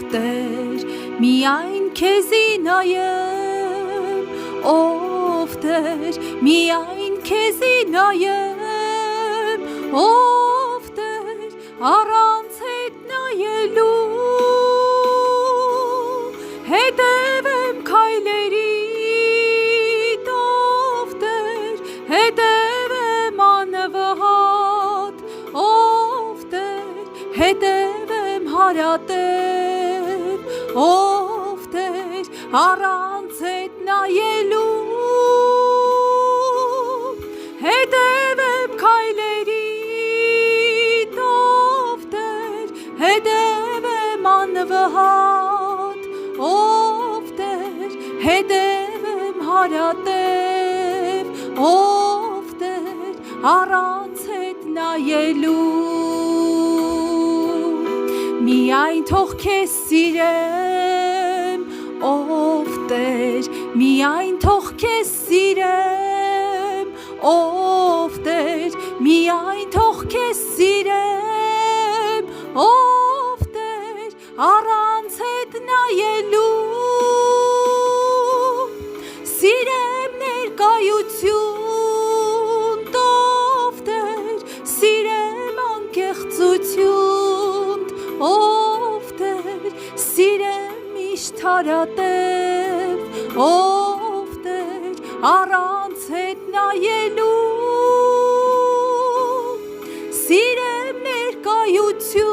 Տեր, միայն քեզի նայեմ, ով Տեր, միայն քեզի նայեմ, ով Տեր, առանց հետ նայելու հետևեմ քայլերիդ, ով Տեր, հետևեմ անվհատ, ով Տեր, հետևեմ հարատև, ով Տեր, առանց հետ նայելու հետևեմ քայլերիդ, ով Տեր, հետևեմ անվհատ, ով Տեր, հետևեմ հարատև, ով Տեր, առանց հետ նայելու միայն թող քեզ սիրեմ, ով Տեր, միայն թող քեզ սիրեմ, ով Տեր, միայն թող քեզ սիրեմ, ով Տեր, առանց հետ նայելու սիրեմ ներկայություն, ով Տեր, սիրեմ անկեղծություն, ով Տեր, սիրեմ միշտ հարատև, ով Տեր, առանց հետ նայելու սիրեմ ներկայություն,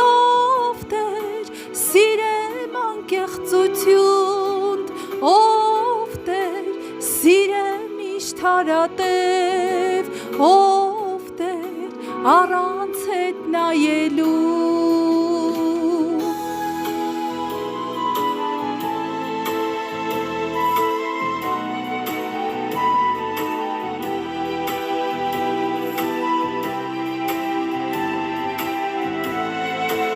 ով Տեր, սիրեմ անկեղծություն, ով Տեր, սիրեմ միշտ հարատև,